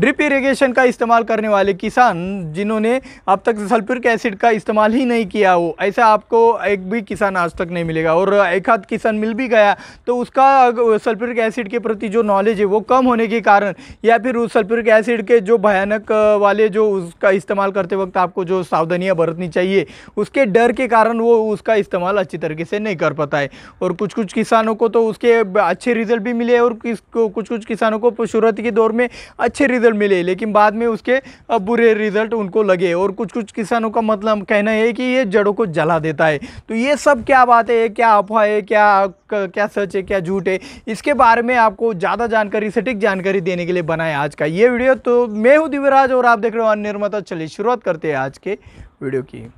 Drip irrigation का इस्तेमाल करने वाले किसान जिन्होंने अब तक सल्फ्यूरिक एसिड का इस्तेमाल ही नहीं किया हो, ऐसा आपको एक भी किसान आज तक नहीं मिलेगा। और एक आध किसान मिल भी गया तो उसका सल्फ्यूरिक एसिड के प्रति जो नॉलेज है वो कम होने के कारण, या फिर उस सल्फ्यूरिक एसिड के जो भयानक वाले जो उसका इस्तेमाल करते वक्त आपको जो सावधानियाँ बरतनी चाहिए उसके डर के कारण वो उसका इस्तेमाल अच्छी तरीके से नहीं कर पाता है। और कुछ कुछ किसानों को तो उसके अच्छे रिजल्ट भी मिले और कुछ कुछ किसानों को शुरुआती के दौर में अच्छे रिजल्ट मिले, लेकिन बाद में उसके बुरे रिजल्ट उनको लगे। और कुछ कुछ किसानों का मतलब कहना है कि ये जड़ों को जला देता है। तो ये सब क्या बात है, क्या अफवाह है, क्या सच है, क्या झूठ है, इसके बारे में आपको ज़्यादा जानकारी, सटीक जानकारी देने के लिए बनाया आज का ये वीडियो। तो मैं हूँ दिव्यराज और आप देख रहे हो अन्य निर्माता। चलिए शुरुआत करते हैं आज के वीडियो की।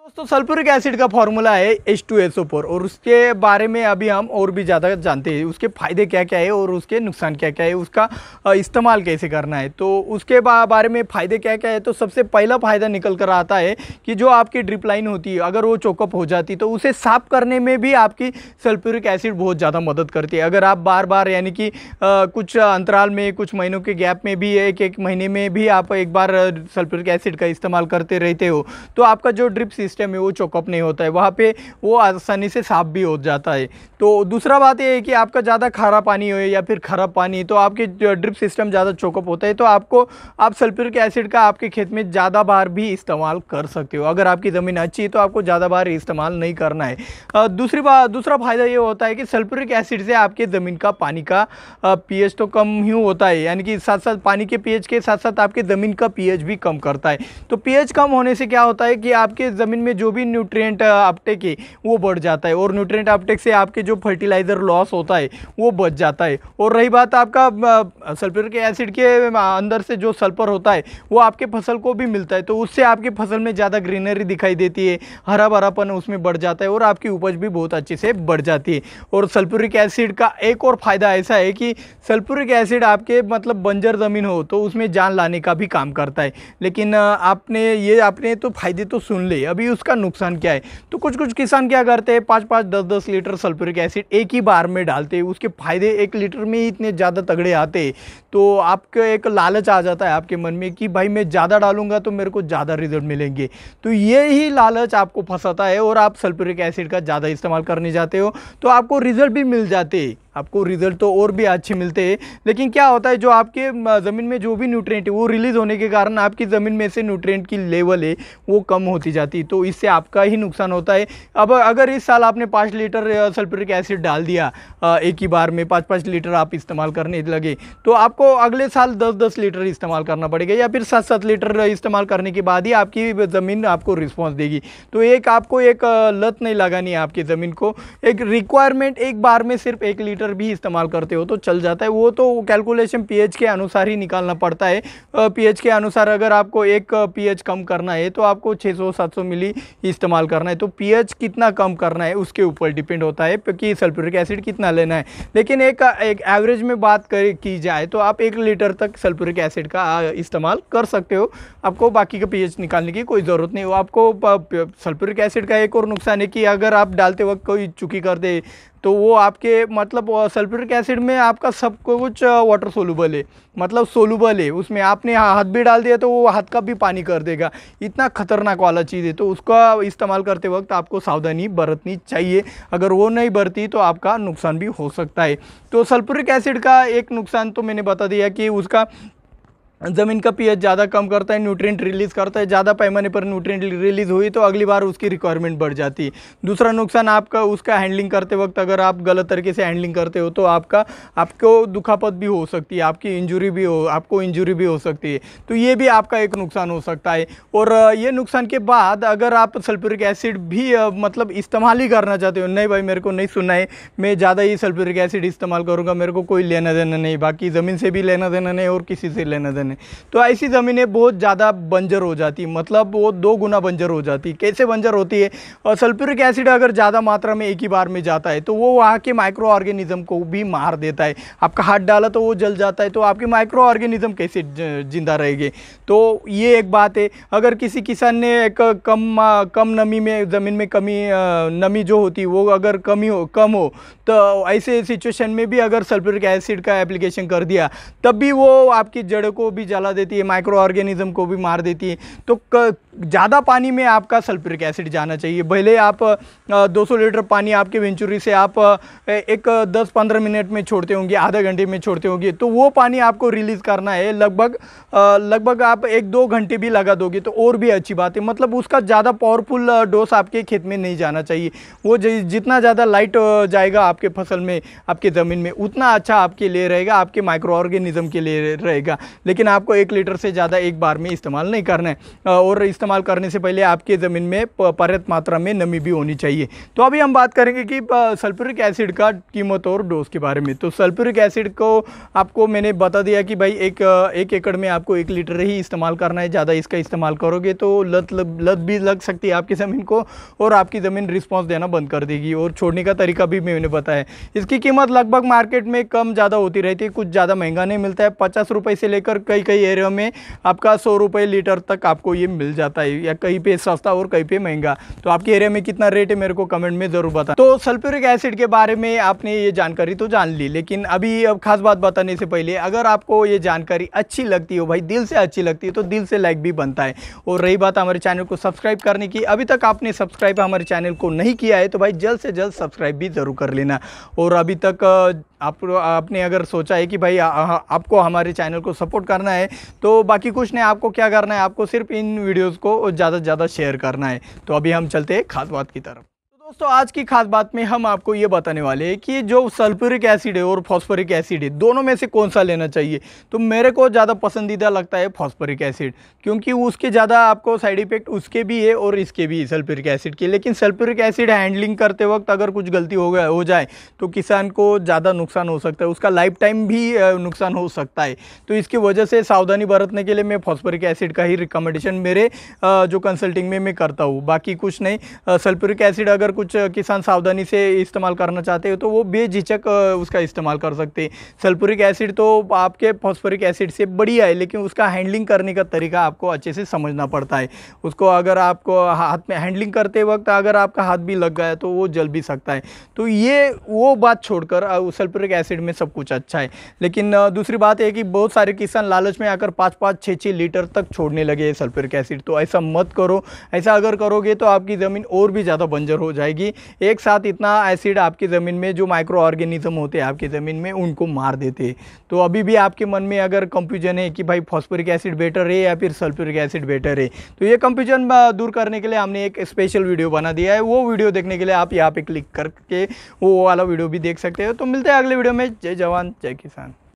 दोस्तों सल्फ्यूरिक एसिड का फॉर्मूला है H2SO4 और उसके बारे में अभी हम और भी ज़्यादा जानते हैं, उसके फ़ायदे क्या क्या है और उसके नुकसान क्या क्या है, उसका इस्तेमाल कैसे करना है। तो उसके बारे में फ़ायदे क्या क्या है, तो सबसे पहला फ़ायदा निकल कर आता है कि जो आपकी ड्रिप लाइन होती है अगर वो चोकअप हो जाती तो उसे साफ़ करने में भी आपकी सल्फ्यूरिक एसिड बहुत ज़्यादा मदद करती है। अगर आप बार बार यानी कि कुछ अंतराल में, कुछ महीनों के गैप में भी, एक महीने में भी आप एक बार सल्फ्यूरिक एसिड का इस्तेमाल करते रहते हो तो आपका जो ड्रिप सिस्टम में वो चोकअप नहीं होता है, वहाँ पे वो आसानी से साफ भी हो जाता है। तो दूसरा बात ये है कि आपका ज़्यादा खारा पानी हो या फिर खराब पानी, तो आपके ड्रिप सिस्टम ज़्यादा चोकअप होता है तो आप सल्फ्यूरिक एसिड का आपके खेत में ज़्यादा बार भी इस्तेमाल कर सकते हो। अगर आपकी ज़मीन अच्छी है तो आपको ज़्यादा बार इस्तेमाल नहीं करना है। दूसरा फ़ायदा ये होता है कि सल्फ्यूरिक एसिड से आपके ज़मीन का पानी का pH तो कम ही होता है, यानी कि साथ साथ पानी के pH के साथ साथ आपके ज़मीन का pH भी कम करता है। तो pH कम होने से क्या होता है कि आपके ज़मीन में जो भी न्यूट्रिएंट अपटेक है वो बढ़ जाता है और न्यूट्रिएंट अपटेक से आपके जो फर्टिलाइज़र लॉस होता है वो बच जाता है। और रही बात आपका सल्फ्यूरिक एसिड के अंदर से जो सल्फर होता है वो आपके फसल को भी मिलता है, तो उससे आपकी फसल में ज़्यादा ग्रीनरी दिखाई देती है, हरा भरापन उसमें बढ़ जाता है और आपकी उपज भी बहुत अच्छे से बढ़ जाती है। और सल्फ्यूरिक एसिड का एक और फ़ायदा ऐसा है कि सल्फ्यूरिक एसिड आपके मतलब बंजर ज़मीन हो तो उसमें जान लाने का भी काम करता है। लेकिन आपने तो फ़ायदे तो सुन ले, अभी उसका नुकसान क्या है। तो कुछ कुछ किसान क्या करते हैं, 5-5, 10-10 लीटर सल्फ्यूरिक एसिड एक ही बार में डालते हैं। उसके फायदे 1 लीटर में ही इतने ज़्यादा तगड़े आते हैं तो आपको एक लालच आ जाता है आपके मन में कि भाई मैं ज़्यादा डालूंगा तो मेरे को ज़्यादा रिजल्ट मिलेंगे। तो ये ही लालच आपको फंसाता है और आप सल्फ्यूरिक एसिड का ज़्यादा इस्तेमाल करने जाते हो तो आपको रिजल्ट भी मिल जाते हैं, आपको रिजल्ट तो और भी अच्छे मिलते हैं। लेकिन क्या होता है, जो आपके ज़मीन में जो भी न्यूट्रिएंट है वो रिलीज़ होने के कारण आपकी ज़मीन में से न्यूट्रिएंट की लेवल है वो कम होती जाती है, तो इससे आपका ही नुकसान होता है। अब अगर इस साल आपने 5 लीटर सल्फ्यूरिक एसिड डाल दिया एक ही बार में, 5-5 लीटर आप इस्तेमाल करने लगे तो आपको अगले साल 10-10 लीटर इस्तेमाल करना पड़ेगा या फिर 7-7 लीटर इस्तेमाल करने के बाद ही आपकी ज़मीन आपको रिस्पॉन्स देगी। तो आपको एक लत नहीं लगानी है आपकी ज़मीन को, एक रिक्वायरमेंट, एक बार में सिर्फ 1 लीटर भी इस्तेमाल करते हो तो चल जाता है। वो तो कैलकुलेशन pH के अनुसार ही निकालना पड़ता है। pH के अनुसार अगर आपको एक pH कम करना है तो आपको 600-700 मिली इस्तेमाल करना है। तो pH कितना कम करना है उसके ऊपर डिपेंड होता है कि सल्फ्यूरिक एसिड कितना लेना है। लेकिन एक एवरेज में बात की जाए तो आप 1 लीटर तक सल्फ्यूरिक एसिड का इस्तेमाल कर सकते हो, आपको बाकी का pH निकालने की कोई ज़रूरत नहीं हो। आपको सल्फ्यूरिक एसिड का एक और नुकसान है कि अगर आप डालते वक्त कोई चूकी कर दे तो वो आपके मतलब सल्फ्यूरिक एसिड में आपका सब कुछ वाटर सोलूबल है, मतलब सोलूबल है, उसमें आपने हाथ भी डाल दिया तो वो हाथ का भी पानी कर देगा, इतना खतरनाक वाला चीज़ है। तो उसका इस्तेमाल करते वक्त आपको सावधानी बरतनी चाहिए, अगर वो नहीं बरती तो आपका नुकसान भी हो सकता है। तो सल्फ्यूरिक एसिड का एक नुकसान तो मैंने बता दिया कि उसका ज़मीन का pH ज़्यादा कम करता है, न्यूट्रिएंट रिलीज़ करता है, ज़्यादा पैमाने पर न्यूट्रिएंट रिलीज़ हुई तो अगली बार उसकी रिक्वायरमेंट बढ़ जाती है। दूसरा नुकसान आपका उसका हैंडलिंग करते वक्त अगर आप गलत तरीके से हैंडलिंग करते हो तो आपको दुखापत भी हो सकती है, आपको इंजरी भी हो सकती है। तो ये भी आपका एक नुकसान हो सकता है। और ये नुकसान के बाद अगर आप सल्फ्यूरिक एसिड भी मतलब इस्तेमाल ही करना चाहते हो, नहीं भाई मेरे को नहीं सुनना है, मैं ज़्यादा ही सल्फ्यूरिक एसिड इस्तेमाल करूँगा, मेरे को कोई लेना देना नहीं, बाकी ज़मीन से भी लेना देना नहीं और किसी से लेना देना, तो ऐसी ज़मीनें बहुत ज़्यादा बंजर हो जाती, मतलब वो 2 गुना बंजर हो जाती। कैसे बंजर होती है, और सल्फ्यूरिक एसिड अगर ज़्यादा मात्रा में एक ही बार में जाता है तो वो वहाँ के माइक्रो ऑर्गेनिज्म को भी मार देता है। आपका हाथ डाला तो वो जल जाता है, तो आपके माइक्रो ऑर्गेनिज्म कैसे जिंदा रहेंगे। तो ये एक बात है। अगर किसी किसान ने एक कम नमी में ज़मीन में नमी जो होती है वो अगर कम हो तो ऐसे सिचुएशन में भी अगर सल्फ्यूरिक एसिड का एप्लीकेशन कर दिया तब भी वो आपकी जड़ों को भी जला देती है, माइक्रो ऑर्गेनिज्म को भी मार देती है। तो ज़्यादा पानी में आपका सल्फ्यूरिक एसिड जाना चाहिए। भले आप 200 लीटर पानी आपके वेंचुरी से आप एक 10-15 मिनट में छोड़ते होंगे, आधा घंटे में छोड़ते होंगे, तो वो पानी आपको रिलीज़ करना है लगभग आप 1-2 घंटे भी लगा दोगे तो और भी अच्छी बात है। मतलब उसका ज़्यादा पावरफुल डोज आपके खेत में नहीं जाना चाहिए। वो जितना ज़्यादा लाइट जाएगा आपके फसल में, आपके ज़मीन में, उतना अच्छा आपके लिए रहेगा, आपके माइक्रो ऑर्गेनिज्म के लिए रहेगा। लेकिन आपको 1 लीटर से ज़्यादा एक बार में इस्तेमाल नहीं करना है और इस्तेमाल करने से पहले आपके ज़मीन में पर्याप्त मात्रा में नमी भी होनी चाहिए। तो अभी हम बात करेंगे कि सल्फ्यूरिक एसिड का कीमत और डोज के बारे में। तो सल्फ्यूरिक एसिड को आपको मैंने बता दिया कि भाई एक एकड़ में आपको 1 लीटर ही इस्तेमाल करना है। ज़्यादा इसका इस्तेमाल करोगे तो लत भी लग सकती है आपकी ज़मीन को और आपकी ज़मीन रिस्पॉन्स देना बंद कर देगी। और छोड़ने का तरीका भी मैंने बताया। इसकी कीमत लगभग मार्केट में कम ज़्यादा होती रहती है, कुछ ज़्यादा महंगा नहीं मिलता है। 50 रुपये से लेकर कई एरिया में आपका 100 रुपये लीटर तक आपको ये मिल जाता है, या कहीं पे सस्ता और कहीं पे महंगा। तो आपके एरिया में कितना रेट है मेरे को कमेंट में ज़रूर बताएं। तो सल्फ्यूरिक एसिड के बारे में आपने ये जानकारी तो जान ली, लेकिन अभी अब खास बात बताने से पहले अगर आपको ये जानकारी अच्छी लगती हो, भाई दिल से अच्छी लगती है, तो दिल से लाइक भी बनता है। और रही बात हमारे चैनल को सब्सक्राइब करने की, अभी तक आपने सब्सक्राइब हमारे चैनल को नहीं किया है तो भाई जल्द से जल्द सब्सक्राइब भी ज़रूर कर लेना। और अभी तक आपने अगर सोचा है कि भाई आपको हमारे चैनल को सपोर्ट करना है तो बाकी कुछ नहीं, आपको क्या करना है, आपको सिर्फ इन वीडियोस को ज़्यादा से ज़्यादा शेयर करना है। तो अभी हम चलते हैं खास बात की तरफ। दोस्तों आज की खास बात में हम आपको ये बताने वाले हैं कि जो सल्फ्यूरिक एसिड है और फॉस्फोरिक एसिड है, दोनों में से कौन सा लेना चाहिए। तो मेरे को ज़्यादा पसंदीदा लगता है फॉस्फोरिक एसिड, क्योंकि उसके ज़्यादा आपको साइड इफेक्ट उसके भी है और इसके भी सल्फ्यूरिक एसिड के। लेकिन सल्फ्यूरिक एसिड हैंडलिंग करते वक्त अगर कुछ गलती हो जाए तो किसान को ज़्यादा नुकसान हो सकता है, उसका लाइफ टाइम भी नुकसान हो सकता है। तो इसकी वजह से सावधानी बरतने के लिए मैं फॉस्फोरिक एसिड का ही रिकमेंडेशन मेरे जो कंसल्टिंग में मैं करता हूँ, बाकी कुछ नहीं। सल्फ्यूरिक एसिड अगर कुछ किसान सावधानी से इस्तेमाल करना चाहते हो तो वो बेझिझक उसका इस्तेमाल कर सकते हैं। सल्फ्यूरिक एसिड तो आपके फॉस्फोरिक एसिड से बढ़िया है, लेकिन उसका हैंडलिंग करने का तरीका आपको अच्छे से समझना पड़ता है। उसको अगर आपको हाथ में हैंडलिंग करते वक्त अगर आपका हाथ भी लग गया तो वो जल भी सकता है। तो ये वो बात छोड़कर सल्फ्यूरिक एसिड में सब कुछ अच्छा है। लेकिन दूसरी बात है कि बहुत सारे किसान लालच में आकर 5-5, 6-6 लीटर तक छोड़ने लगे सल्फ्यूरिक एसिड। तो ऐसा मत करो। ऐसा अगर करोगे तो आपकी ज़मीन और भी ज़्यादा बंजर हो जाएगी। एक साथ इतना एसिड आपकी ज़मीन में जो माइक्रो ऑर्गेनिज्म होते हैं आपकी ज़मीन में उनको मार देते हैं। तो अभी भी आपके मन में अगर कंफ्यूजन है कि भाई फॉस्फोरिक एसिड बेटर है या फिर सल्फ्यूरिक एसिड बेटर है, तो ये कंफ्यूजन दूर करने के लिए हमने एक स्पेशल वीडियो बना दिया है। वो वीडियो देखने के लिए आप यहाँ पे क्लिक करके वो वाला वीडियो भी देख सकते हो। तो मिलते हैं अगले वीडियो में। जय जवान जय किसान।